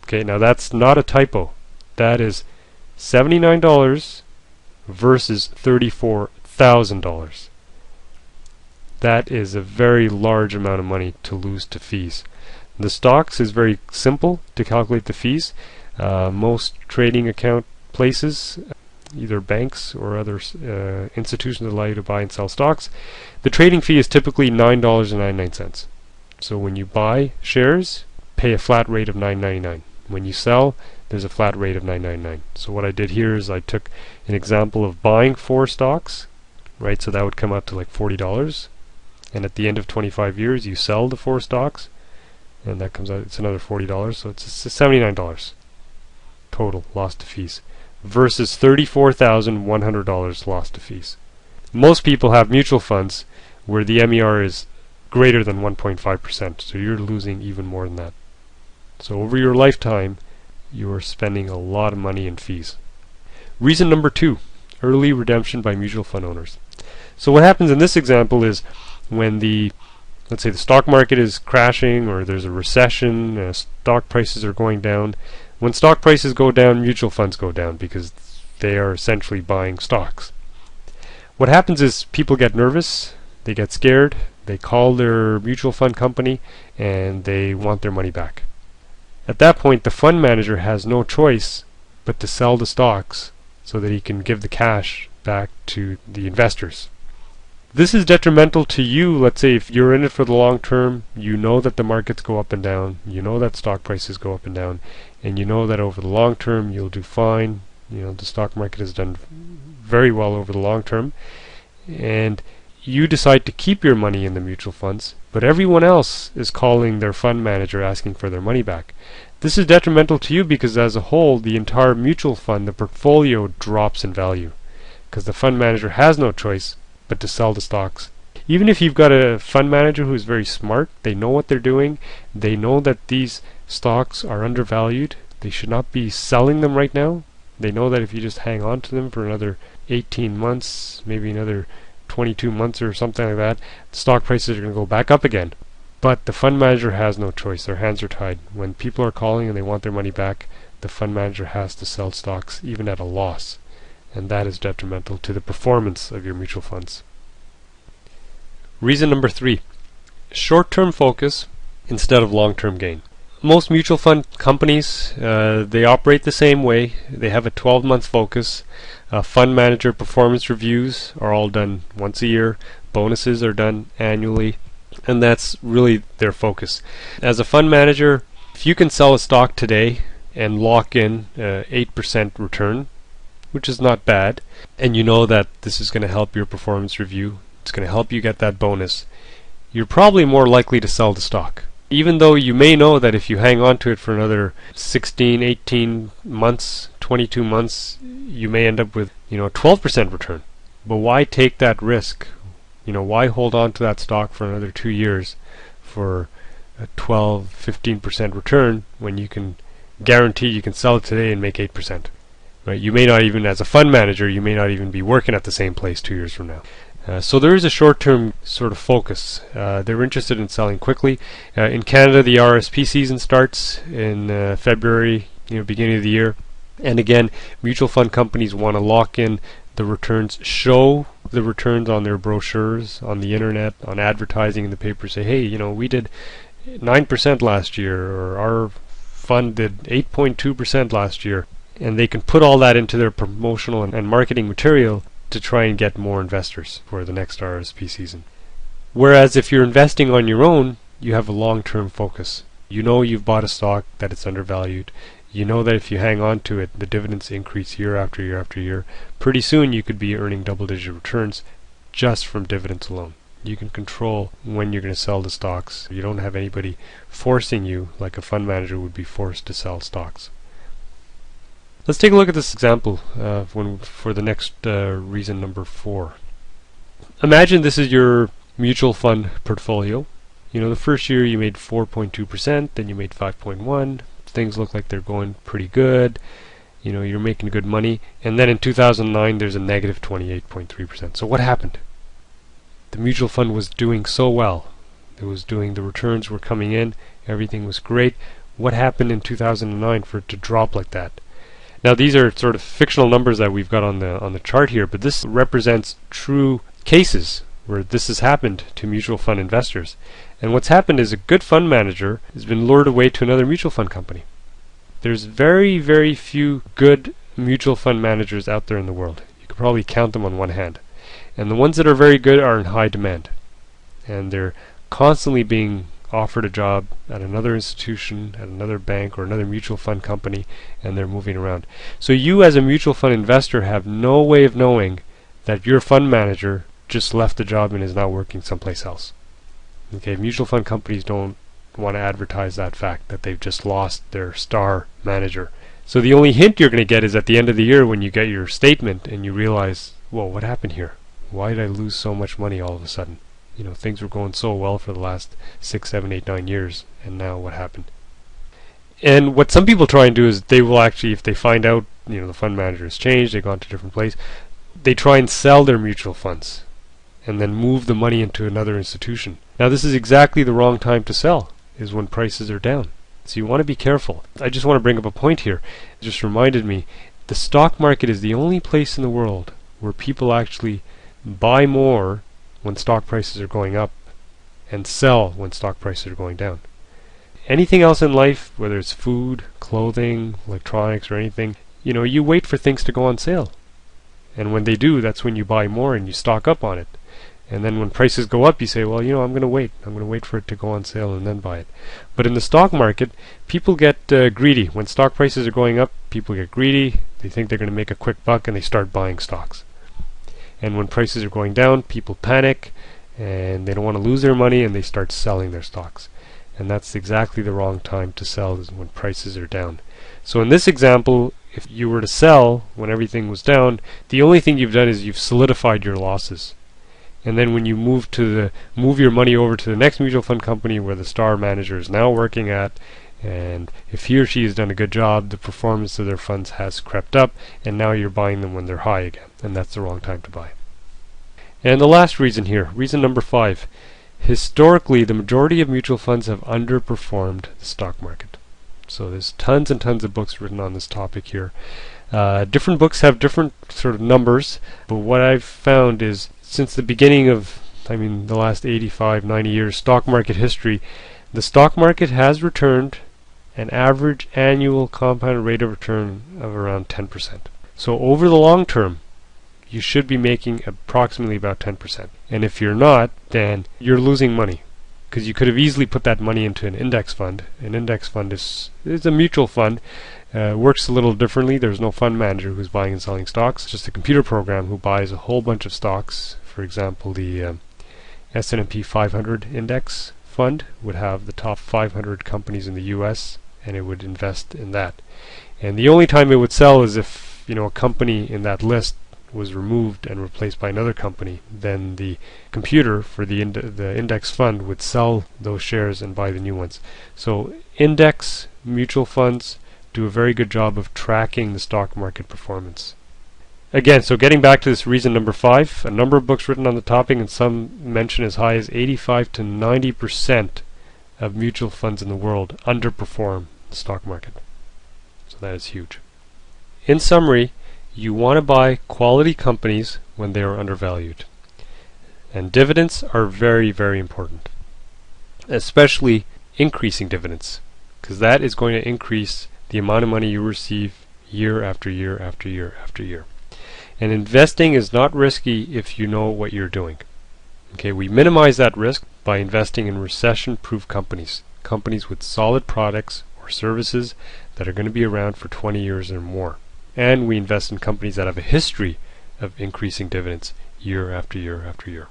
Okay, now that's not a typo. That is $79 versus $34,000. That is a very large amount of money to lose to fees. The stocks is very simple to calculate the fees. Most trading account places, either banks or other institutions, allow you to buy and sell stocks. The trading fee is typically $9.99. So when you buy shares, pay a flat rate of $9.99. When you sell, there's a flat rate of $9.99. So what I did here is I took an example of buying 4 stocks, right? So that would come out to like $40. And at the end of 25 years, you sell the 4 stocks, and that comes out, it's another $40. So it's $79 total lost to fees versus $34,100 lost to fees. Most people have mutual funds where the MER is greater than 1.5%, so you're losing even more than that. So over your lifetime, you are spending a lot of money in fees. Reason number 2, early redemption by mutual fund owners. So what happens in this example is when let's say the stock market is crashing or there's a recession, stock prices are going down. When stock prices go down, mutual funds go down because they are essentially buying stocks. What happens is people get nervous, they get scared, they call their mutual fund company and they want their money back. At that point, the fund manager has no choice but to sell the stocks so that he can give the cash back to the investors. This is detrimental to you. Let's say if you're in it for the long term, you know that the markets go up and down, you know that stock prices go up and down, and you know that over the long term you'll do fine. You know the stock market has done very well over the long term, and you decide to keep your money in the mutual funds, but everyone else is calling their fund manager asking for their money back. This is detrimental to you because as a whole, the entire mutual fund, the portfolio, drops in value because the fund manager has no choice but to sell the stocks. Even if you've got a fund manager who's very smart, they know what they're doing, they know that these stocks are undervalued, they should not be selling them right now. They know that if you just hang on to them for another 18 months, maybe another 22 months or something like that, the stock prices are going to go back up again. But the fund manager has no choice. Their hands are tied. When people are calling and they want their money back, the fund manager has to sell stocks even at a loss. And that is detrimental to the performance of your mutual funds. Reason number 3, short-term focus instead of long-term gain. Most mutual fund companies, they operate the same way. They have a 12-month focus. Fund manager performance reviews are all done once a year. Bonuses are done annually. And that's really their focus. As a fund manager, if you can sell a stock today and lock in 8% return, which is not bad, and you know that this is going to help your performance review, it's going to help you get that bonus, you're probably more likely to sell the stock. Even though you may know that if you hang on to it for another 16, 18 months, 22 months, you may end up with, 12% return. But why take that risk? Why hold on to that stock for another 2 years for a 12, 15% return when you can guarantee you can sell it today and make 8%? Right? You may not even, as a fund manager, you may not even be working at the same place 2 years from now. So there is a short-term sort of focus. They're interested in selling quickly. In Canada, the RSP season starts in February, beginning of the year. And again, mutual fund companies want to lock in the returns, show the returns on their brochures, on the internet, on advertising in the paper. Say, hey, we did 9% last year, or our fund did 8.2% last year. And they can put all that into their promotional and marketing material to try and get more investors for the next RSP season. Whereas if you're investing on your own, you have a long-term focus. You know you've bought a stock that it's undervalued. You know that if you hang on to it, the dividends increase year after year after year. Pretty soon you could be earning double-digit returns just from dividends alone. You can control when you're going to sell the stocks. You don't have anybody forcing you like a fund manager would be forced to sell stocks. Let's take a look at this example for the next reason number 4. Imagine this is your mutual fund portfolio. The first year you made 4.2%, then you made 5.1%. Things look like they're going pretty good. You're making good money. And then in 2009 there's a negative 28.3%. So what happened? The mutual fund was doing so well. The returns were coming in. Everything was great. What happened in 2009 for it to drop like that? Now these are sort of fictional numbers that we've got on the chart here, but this represents true cases where this has happened to mutual fund investors. And what's happened is a good fund manager has been lured away to another mutual fund company. There's very, very few good mutual fund managers out there in the world. You could probably count them on one hand. And the ones that are very good are in high demand. And they're constantly being offered a job at another institution, at another bank, or another mutual fund company, and they're moving around. So you as a mutual fund investor have no way of knowing that your fund manager just left the job and is now working someplace else. Okay, mutual fund companies don't want to advertise that fact that they've just lost their star manager. So the only hint you're going to get is at the end of the year when you get your statement and you realize, whoa, what happened here? Why did I lose so much money all of a sudden? You know, things were going so well for the last 6, 7, 8, 9 years, and now what happened? And what some people try and do is they will actually, if they find out, you know, the fund manager has changed, they've gone to a different place, they try and sell their mutual funds and then move the money into another institution. Now this is exactly the wrong time to sell, is when prices are down. So you want to be careful. I just want to bring up a point here. It just reminded me, the stock market is the only place in the world where people actually buy more when stock prices are going up and sell when stock prices are going down. Anything else in life, whether it's food, clothing, electronics, or anything, you know, you wait for things to go on sale. And when they do, that's when you buy more and you stock up on it. And then when prices go up, you say, well, you know, I'm going to wait. I'm going to wait for it to go on sale and then buy it. But in the stock market, people get greedy. When stock prices are going up, people get greedy. They think they're going to make a quick buck and they start buying stocks. And when prices are going down, people panic and they don't want to lose their money and they start selling their stocks. And that's exactly the wrong time to sell, is when prices are down. So in this example, if you were to sell when everything was down, the only thing you've done is you've solidified your losses. And then when you move your money over to the next mutual fund company where the star manager is now working at, and if he or she has done a good job, the performance of their funds has crept up, and now you're buying them when they're high again, and that's the wrong time to buy. And the last reason here, reason number 5, historically the majority of mutual funds have underperformed the stock market. So there's tons and tons of books written on this topic here. Different books have different sort of numbers, but what I've found is since the beginning of, the last 85, 90 years stock market history, the stock market has returned an average annual compounded rate of return of around 10%. So over the long term, you should be making approximately about 10%. And if you're not, then you're losing money, because you could have easily put that money into an index fund. An index fund is a mutual fund. Works a little differently. There's no fund manager who's buying and selling stocks. It's just a computer program who buys a whole bunch of stocks. For example, the S&P 500 index fund would have the top 500 companies in the US, and it would invest in that. And the only time it would sell is if, you know, a company in that list was removed and replaced by another company. Then the computer for the index fund would sell those shares and buy the new ones. So index mutual funds do a very good job of tracking the stock market performance. Again, so getting back to this reason number 5, a number of books written on the topic, and some mention as high as 85 to 90% of mutual funds in the world underperform the stock market. So that is huge. In summary, you want to buy quality companies when they are undervalued. And dividends are very, very important. Especially increasing dividends, because that is going to increase the amount of money you receive year after year after year after year. And investing is not risky if you know what you're doing. Okay, we minimize that risk by investing in recession-proof companies. Companies with solid products or services that are going to be around for 20 years or more. And we invest in companies that have a history of increasing dividends year after year after year.